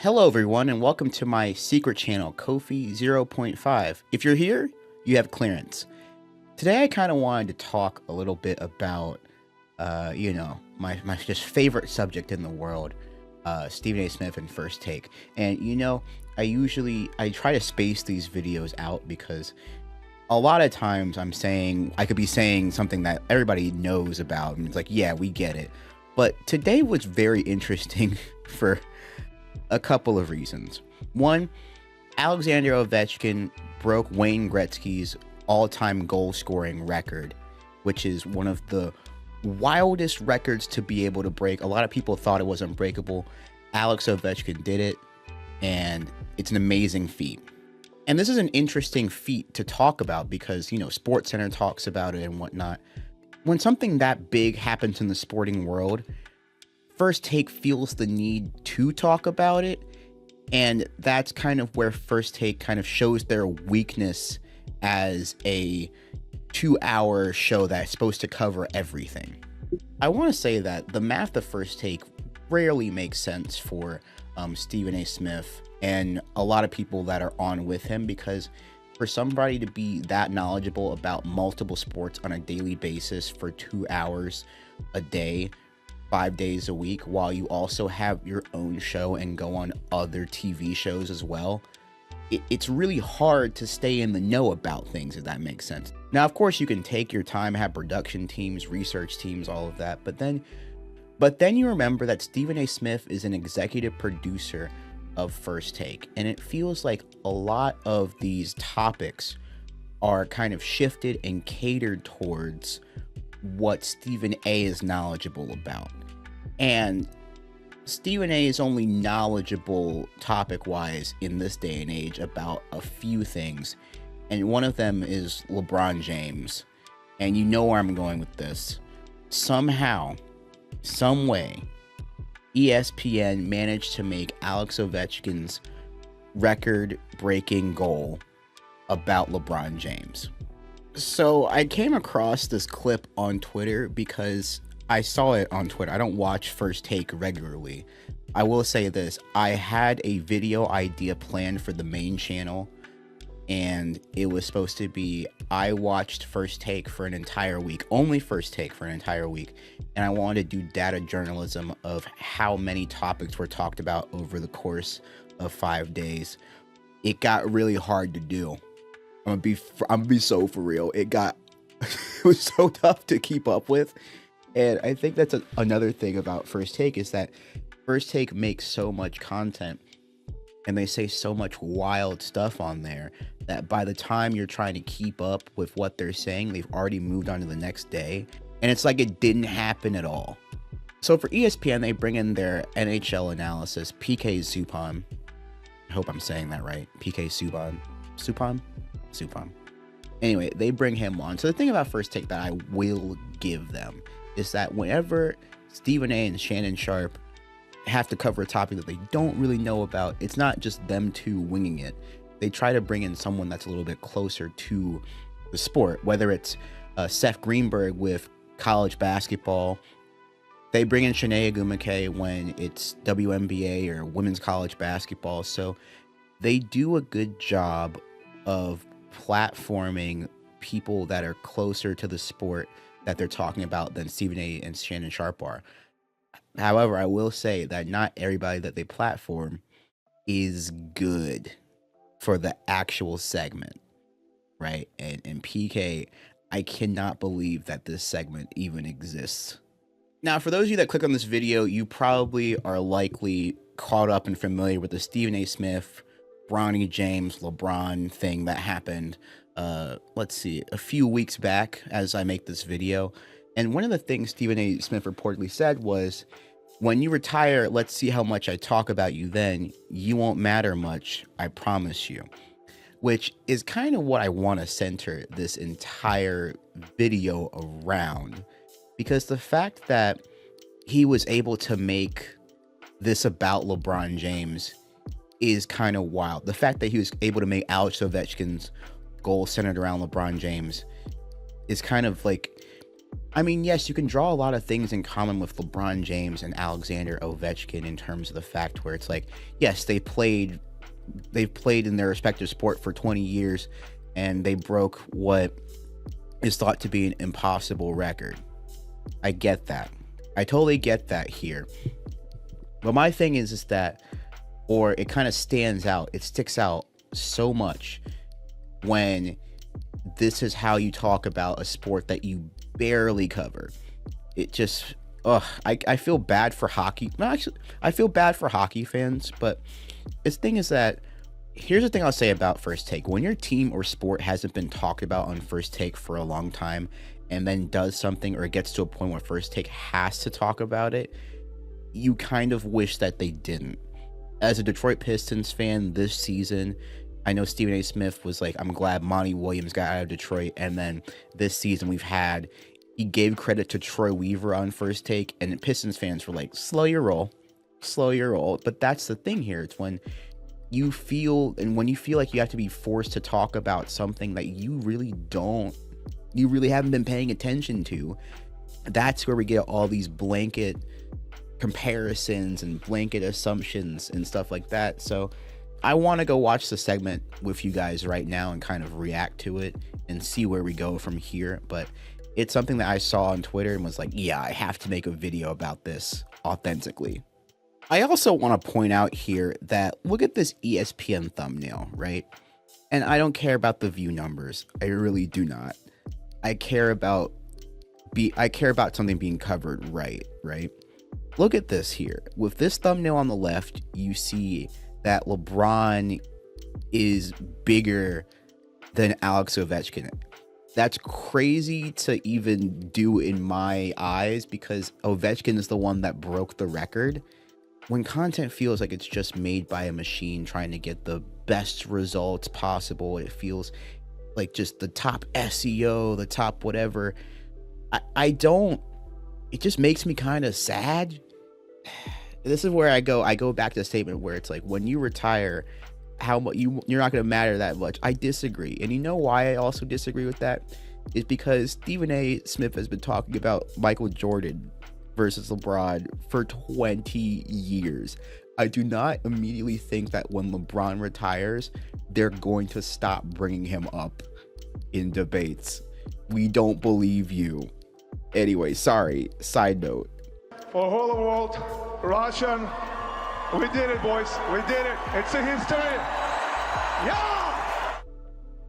Hello everyone and welcome to my secret channel, Kofie 0.5. If you're here, you have clearance. Today I kind of wanted to talk a little bit about, my just favorite subject in the world, Stephen A. Smith and First Take. And I try to space these videos out because a lot of times I could be saying something that everybody knows about and it's like, yeah, we get it. But today was very interesting for a couple of reasons. One, Alexander Ovechkin broke Wayne Gretzky's all-time goal-scoring record, which is one of the wildest records to be able to break. A lot of people thought it was unbreakable. Alex Ovechkin did it, and it's an amazing feat. And this is an interesting feat to talk about because, SportsCenter talks about it and whatnot. When something that big happens in the sporting world, First Take feels the need to talk about it, and that's kind of where First Take kind of shows their weakness as a 2-hour show that's supposed to cover everything. I want to say that the math of First Take rarely makes sense for Stephen A. Smith and a lot of people that are on with him, because for somebody to be that knowledgeable about multiple sports on a daily basis for 2 hours a day, 5 days a week, while you also have your own show and go on other TV shows as well, it's really hard to stay in the know about things, if that makes sense. Now, of course, you can take your time, have production teams, research teams, all of that, but then you remember that Stephen A. Smith is an executive producer of First Take, and it feels like a lot of these topics are kind of shifted and catered towards what Stephen A. is knowledgeable about. And Stephen A. is only knowledgeable topic-wise in this day and age about a few things, and one of them is LeBron James. And you know where I'm going with this. Somehow, some way, ESPN managed to make Alex Ovechkin's record-breaking goal about LeBron James. So I came across this clip on Twitter because I saw it on Twitter. I don't watch First Take regularly. I will say this. I had a video idea planned for the main channel, and it was supposed to be, I watched First Take for an entire week, only First Take for an entire week, and I wanted to do data journalism of how many topics were talked about over the course of 5 days. It got really hard to do. I'm gonna be so for real. It was so tough to keep up with. And I think that's another thing about First Take, is that First Take makes so much content and they say so much wild stuff on there that by the time you're trying to keep up with what they're saying, they've already moved on to the next day. And it's like it didn't happen at all. So for ESPN, they bring in their NHL analysis, PK Subban. I hope I'm saying that right. PK Subban. Suppan. Anyway, they bring him on. So the thing about First Take that I will give them is that whenever Stephen A. and Shannon Sharp have to cover a topic that they don't really know about, it's not just them two winging it. They try to bring in someone that's a little bit closer to the sport, whether it's Seth Greenberg with college basketball. They bring in Shanae Agumake when it's WNBA or women's college basketball. So they do a good job of platforming people that are closer to the sport that they're talking about than Stephen A. and Shannon Sharp are. However, I will say that not everybody that they platform is good for the actual segment, right? And PK, I cannot believe that this segment even exists. Now, for those of you that click on this video, you probably are likely caught up and familiar with the Stephen A. Smith, Bronny James, LeBron thing that happened, let's see, a few weeks back as I make this video. And one of the things Stephen A. Smith reportedly said was, when you retire, let's see how much I talk about you then. You won't matter much, I promise you. Which is kind of what I want to center this entire video around. Because the fact that he was able to make this about LeBron James is kind of wild. The fact that he was able to make Alex Ovechkin's goal centered around LeBron James is kind of like, I mean, yes, you can draw a lot of things in common with LeBron James and Alexander Ovechkin in terms of the fact where it's like, yes, they've played in their respective sport for 20 years and they broke what is thought to be an impossible record. I get that. I totally get that here. But my thing is that, or it kind of stands out, it sticks out so much when this is how you talk about a sport that you barely cover. It just, I feel bad for hockey. No, actually, I feel bad for hockey fans, but the thing is that, here's the thing I'll say about First Take. When your team or sport hasn't been talked about on First Take for a long time, and then does something or gets to a point where First Take has to talk about it, you kind of wish that they didn't. As a Detroit Pistons fan this season, I know Stephen A. Smith was like, I'm glad Monty Williams got out of Detroit. And then this season he gave credit to Troy Weaver on First Take, and Pistons fans were like, slow your roll. But that's the thing here. It's when you feel like you have to be forced to talk about something that you really haven't been paying attention to. That's where we get all these blanket comparisons and blanket assumptions and stuff like that. So I want to go watch the segment with you guys right now and kind of react to it and see where we go from here. But it's something that I saw on Twitter and was like, yeah, I have to make a video about this authentically. I also want to point out here that look at this ESPN thumbnail, right? And I don't care about the view numbers. I really do not. I care about something being covered right? Look at this here. With this thumbnail on the left, you see that LeBron is bigger than Alex Ovechkin. That's crazy to even do in my eyes because Ovechkin is the one that broke the record. When content feels like it's just made by a machine trying to get the best results possible, it feels like just the top SEO, the top whatever. It just makes me kind of sad. This is where I go back to the statement where it's like, when you retire, how much you're not going to matter that much. I disagree. And you know why I also disagree with that? Is because Stephen A. Smith has been talking about Michael Jordan versus LeBron for 20 years. I do not immediately think that when LeBron retires, they're going to stop bringing him up in debates. We don't believe you. Anyway, sorry. Side note. For the whole world, Russian, we did it, boys. We did it. It's a history. Yeah!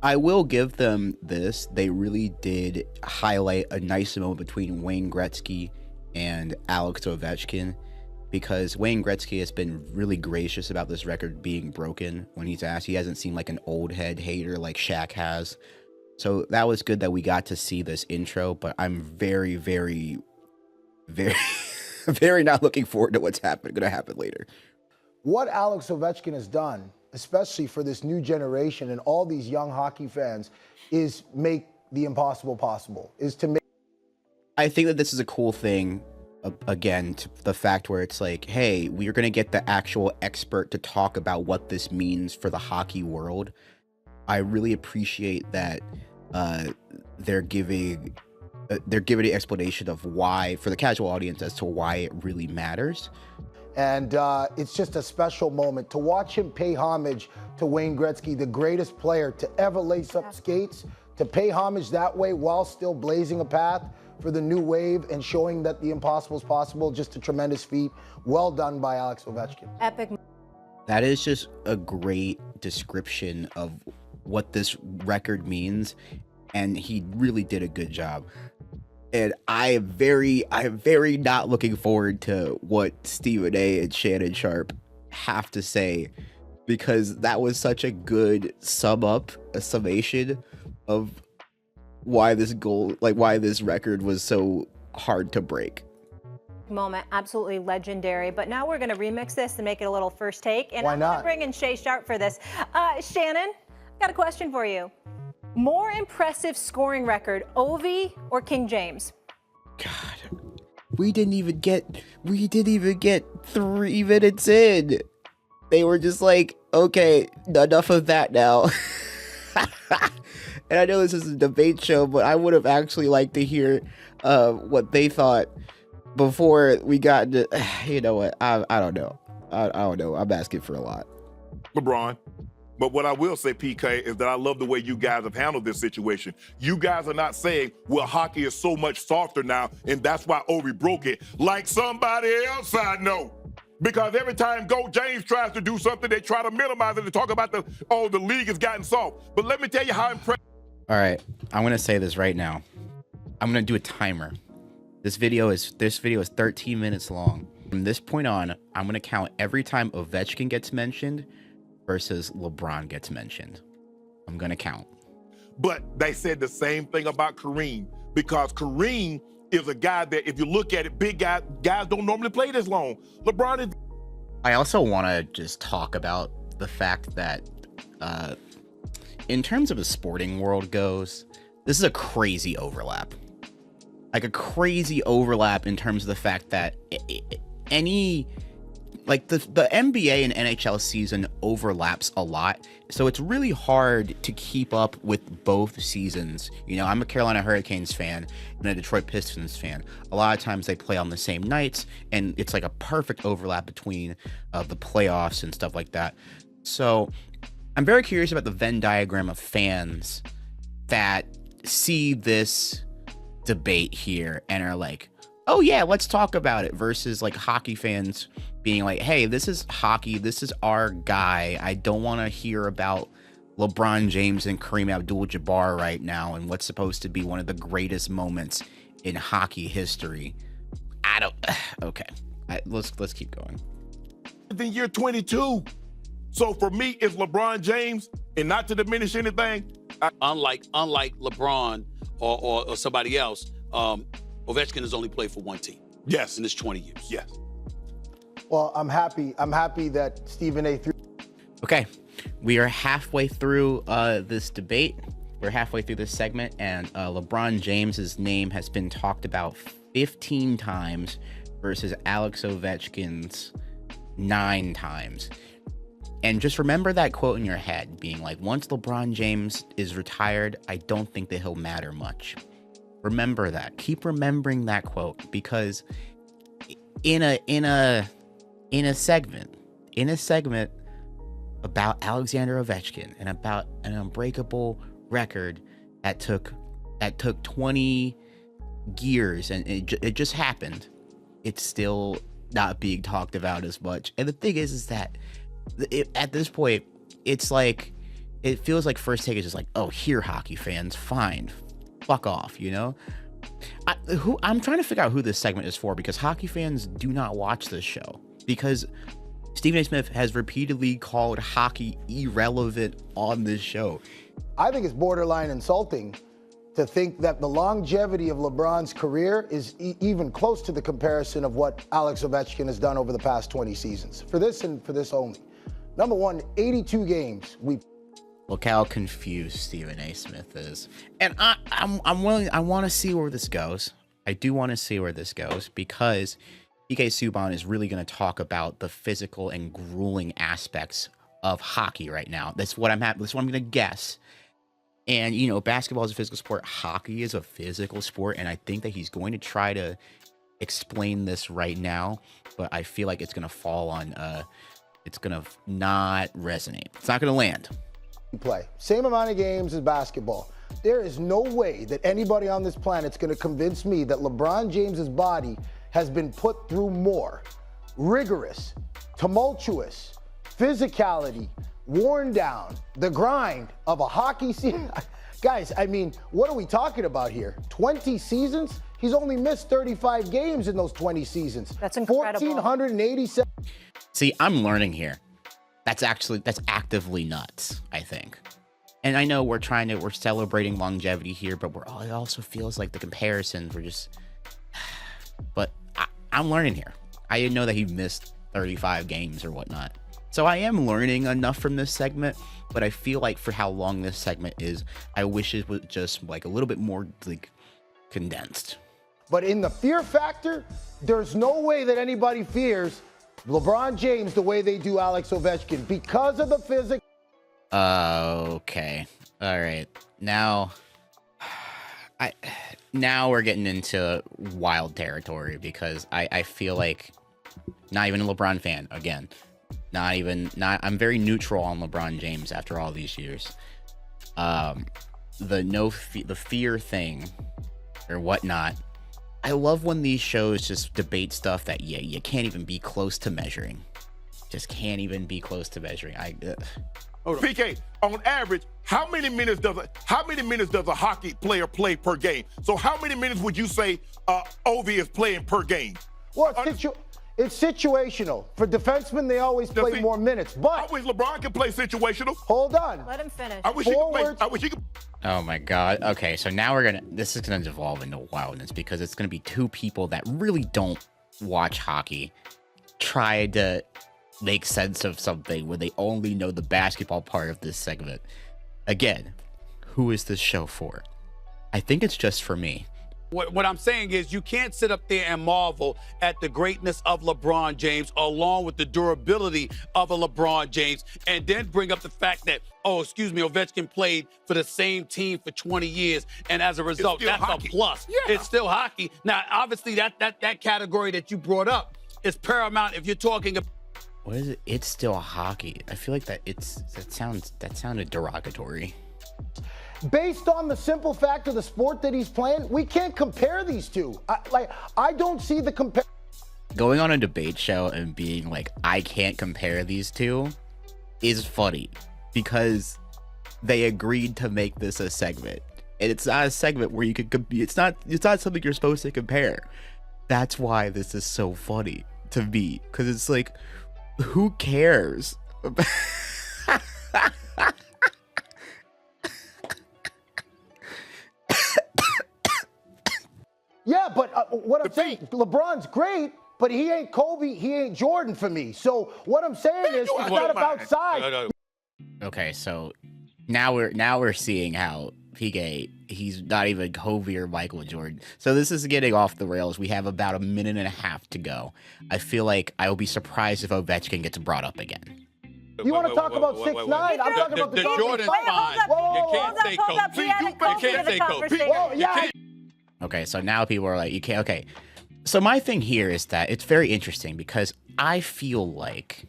I will give them this. They really did highlight a nice moment between Wayne Gretzky and Alex Ovechkin, because Wayne Gretzky has been really gracious about this record being broken when he's asked. He hasn't seemed like an old head hater like Shaq has. So that was good that we got to see this intro, but I'm very, very, very, very not looking forward to what's going to happen later. What Alex Ovechkin has done, especially for this new generation and all these young hockey fans, is make the impossible possible, is to make... I think that this is a cool thing, again, to the fact where it's like, hey, we're going to get the actual expert to talk about what this means for the hockey world. I really appreciate that they're giving an explanation of why, for the casual audience, as to why it really matters. And it's just a special moment to watch him pay homage to Wayne Gretzky, the greatest player to ever lace up skates, to pay homage that way while still blazing a path for the new wave and showing that the impossible is possible. Just a tremendous feat. Well done by Alex Ovechkin. Epic. That is just a great description of what this record means, and he really did a good job. And I am very not looking forward to what Stephen A. and Shannon Sharp have to say, because that was such a good summation of why this record was so hard to break. Moment, absolutely legendary. But now we're going to remix this and make it a little first take. And Why I'm not? going to bring in Shay Sharp for this. Shannon, I've got a question for you. More impressive scoring record, Ovi or King James? God, we didn't even get 3 minutes in. They were just like, okay, enough of that now. And I know this is a debate show, but I would have actually liked to hear what they thought before we got into, you know what, I don't know. I don't know. I'm asking for a lot. LeBron. But what I will say, PK, is that I love the way you guys have handled this situation. You guys are not saying, well, hockey is so much softer now, and that's why Ovi broke it, like somebody else I know. Because every time James tries to do something, they try to minimize it and talk about the league has gotten soft. But let me tell you how impressive. All right, I'm gonna say this right now. I'm gonna do a timer. This video is 13 minutes long. From this point on, I'm gonna count every time Ovechkin gets mentioned versus LeBron gets mentioned. I'm gonna count. But they said the same thing about Kareem, because Kareem is a guy that, if you look at it, big guys don't normally play this long. LeBron is. I also want to just talk about the fact that in terms of the sporting world goes, this is a crazy overlap. Like a crazy overlap in terms of the fact that the NBA and NHL season overlaps a lot, so it's really hard to keep up with both seasons. You know, I'm a Carolina Hurricanes fan and a Detroit Pistons fan. A lot of times they play on the same nights, and it's like a perfect overlap between the playoffs and stuff like that. So I'm very curious about the Venn diagram of fans that see this debate here and are like, oh yeah, let's talk about it, versus like hockey fans being like, hey, this is hockey, this is our guy. I don't want to hear about LeBron James and Kareem Abdul-Jabbar right now and what's supposed to be one of the greatest moments in hockey history. Okay, let's keep going. In year 22. So for me, it's LeBron James, and not to diminish anything. Unlike LeBron or somebody else, Ovechkin has only played for one team. Yes. In his 20 years. Yes. Well, I'm happy that Stephen A. Okay, we are halfway through this debate. We're halfway through this segment, and LeBron James's name has been talked about 15 times versus Alex Ovechkin's 9 times. And just remember that quote in your head, being like, once LeBron James is retired, I don't think that he'll matter much. Remember that. Keep remembering that quote, because in a segment about Alexander Ovechkin and about an unbreakable record that took 20 years and it just happened, it's still not being talked about as much. And the thing is that at this point, it's like, it feels like First Take is just like, oh, here, hockey fans, fine, fuck off, you know? I'm trying to figure out who this segment is for, because hockey fans do not watch this show, because Stephen A. Smith has repeatedly called hockey irrelevant on this show. I think it's borderline insulting to think that the longevity of LeBron's career is even close to the comparison of what Alex Ovechkin has done over the past 20 seasons. For this and for this only. Number one, 82 games. Look how confused Stephen A. Smith is. And I want to see where this goes. I do want to see where this goes, because PK Subban is really going to talk about the physical and grueling aspects of hockey right now. That's what I'm going to guess. And, you know, basketball is a physical sport. Hockey is a physical sport. And I think that he's going to try to explain this right now. But I feel like it's going to fall on, it's going to not resonate. It's not going to land. Play. Same amount of games as basketball. There is no way that anybody on this planet is going to convince me that LeBron James's body has been put through more rigorous, tumultuous, physicality, worn down, the grind of a hockey season. Guys, I mean, what are we talking about here? 20 seasons? He's only missed 35 games in those 20 seasons. That's incredible. 1,487. See, I'm learning here. That's actively nuts, I think. And I know we're celebrating longevity here, but it also feels like the comparisons were just, but I'm learning here. I didn't know that he missed 35 games or whatnot. So I am learning enough from this segment, but I feel like for how long this segment is, I wish it was just like a little bit more like condensed. But in the fear factor, there's no way that anybody fears LeBron James the way they do Alex Ovechkin because of the physics. Okay. All right. Now we're getting into wild territory because I feel like not even a LeBron fan again. I'm very neutral on LeBron James after all these years. The fear thing or whatnot. I love when these shows just debate stuff that you can't even be close to measuring. Just can't even be close to measuring. PK, on average, how many minutes does a hockey player play per game? So how many minutes would you say Ovi is playing per game? Well, it's situational. For defensemen, they always play more minutes. But I wish LeBron could play situational. Hold on. Let him finish. I wish he could. Oh my God. Okay, so now this is gonna devolve into wildness because it's gonna be two people that really don't watch hockey try to make sense of something when they only know the basketball part of this segment. Again, who is this show for? I think it's just for me. What I'm saying is you can't sit up there and marvel at the greatness of LeBron James along with the durability of a LeBron James and then bring up the fact that, Ovechkin played for the same team for 20 years. And as a result, that's hockey. A plus. Yeah. It's still hockey. Now, obviously, that category that you brought up is paramount if you're talking about. What is it? It's still hockey. I feel like that sounded derogatory. Based on the simple fact of the sport that he's playing, we can't compare these two. I don't see the compare. Going on a debate show and being like, I can't compare these two is funny because they agreed to make this a segment. And it's not a segment where you could it's not something you're supposed to compare. That's why this is so funny to me, because it's like, who cares? Yeah, but what I'm saying, LeBron's great, but he ain't Kobe, he ain't Jordan for me. So what I'm saying is, it's not about size. Okay, so now we're seeing how he's not even Kobe or Michael Jordan. So this is getting off the rails. We have about a minute and a half to go. I feel like I will be surprised if Ovechkin gets brought up again. You want to talk about 6'9"? I'm talking about the Jordan's fine. You can't say Kobe. You can't say Kobe. Okay, so now people are like, you can't. Okay, so my thing here is that it's very interesting because I feel like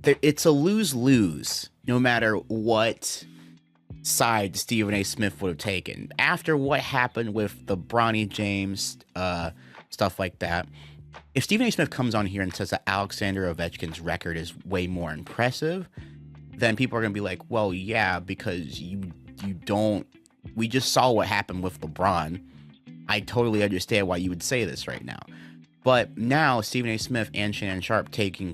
it's a lose-lose no matter what side Stephen A. Smith would have taken. After what happened with the Bronny James stuff like that, if Stephen A. Smith comes on here and says that Alexander Ovechkin's record is way more impressive, then people are going to be like, well, yeah, because you don't. We just saw what happened with LeBron. I totally understand why you would say this right now. But now Stephen A. Smith and Shannon Sharpe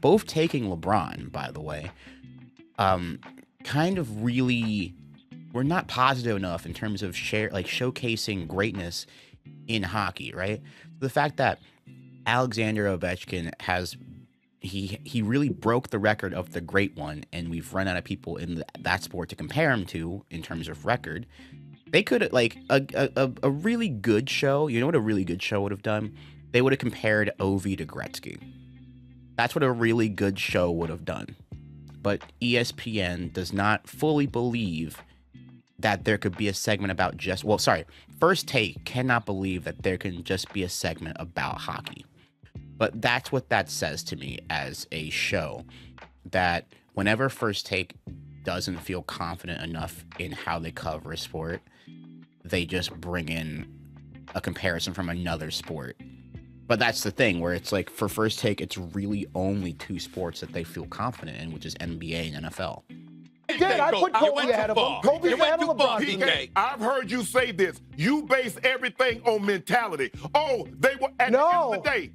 both taking LeBron, by the way, kind of really were not positive enough in terms of showcasing greatness in hockey, right? The fact that Alexander Ovechkin he really broke the record of the great one, and we've run out of people in that sport to compare him to in terms of record. They could, like, a really good show, you know what a really good show would have done? They would have compared Ovi to Gretzky. That's what a really good show would have done. But ESPN does not fully believe that there could be a segment about First Take cannot believe that there can just be a segment about hockey. But that's what that says to me as a show, that whenever First Take doesn't feel confident enough in how they cover a sport, they just bring in a comparison from another sport. But that's the thing, where it's like, for First Take, it's really only two sports that they feel confident in, which is NBA and NFL. I put Kobe ahead of him. Kobe's ahead of LeBron. PK, I've heard you say this. You base everything on mentality. Oh, they were at the end of the day.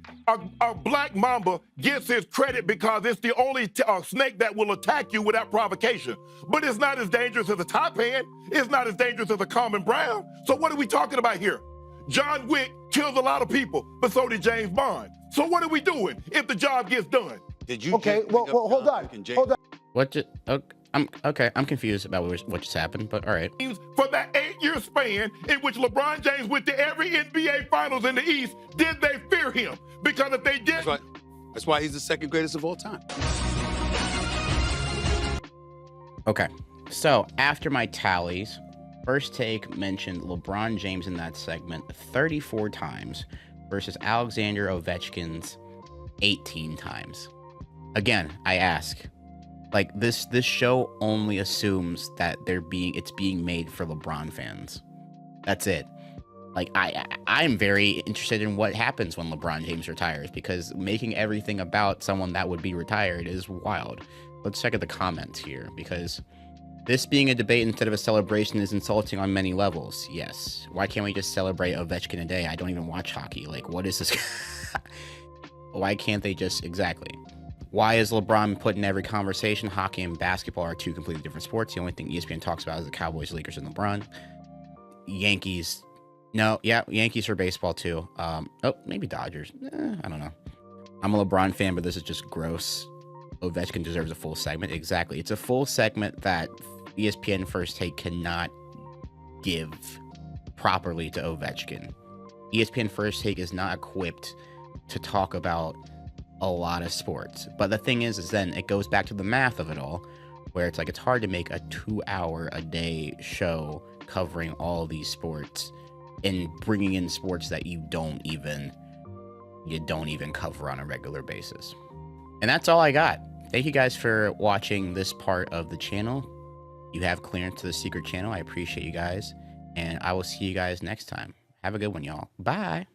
A black mamba gets his credit because it's the only snake that will attack you without provocation. But it's not as dangerous as a taipan. It's not as dangerous as a common brown. So what are we talking about here? John Wick kills a lot of people, but so did James Bond. So what are we doing if the job gets done? Did you? Okay, well, hold on. I'm confused about what just happened, but all right. For that 8-year span in which LeBron James went to every NBA Finals in the East, did they fear him? Because if they didn't... That's why he's the second greatest of all time. Okay, So after my tallies, First Take mentioned LeBron James in that segment 34 times versus Alexander Ovechkin's 18 times. Again, I ask, like this show only assumes that it's being made for LeBron fans. That's it. Like I'm very interested in what happens when LeBron James retires, because making everything about someone that would be retired is wild. Let's check out the comments here, because this being a debate instead of a celebration is insulting on many levels. Yes. Why can't we just celebrate Ovechkin a day? I don't even watch hockey. Like, what is this? Why can't they just... Exactly. Why is LeBron put in every conversation? Hockey and basketball are two completely different sports. The only thing ESPN talks about is the Cowboys, Lakers, and LeBron. Yankees... No, yeah, Yankees for baseball, too. Maybe Dodgers. I don't know. I'm a LeBron fan, but this is just gross. Ovechkin deserves a full segment. Exactly. It's a full segment that ESPN First Take cannot give properly to Ovechkin. ESPN First Take is not equipped to talk about a lot of sports. But the thing is then it goes back to the math of it all, where it's like it's hard to make a 2-hour-a-day show covering all these sports and bringing in sports that you don't even cover on a regular basis. And that's all I got. Thank you guys for watching this part of the channel. You have clearance to the secret channel. I appreciate you guys. And I will see you guys next time. Have a good one, y'all. Bye.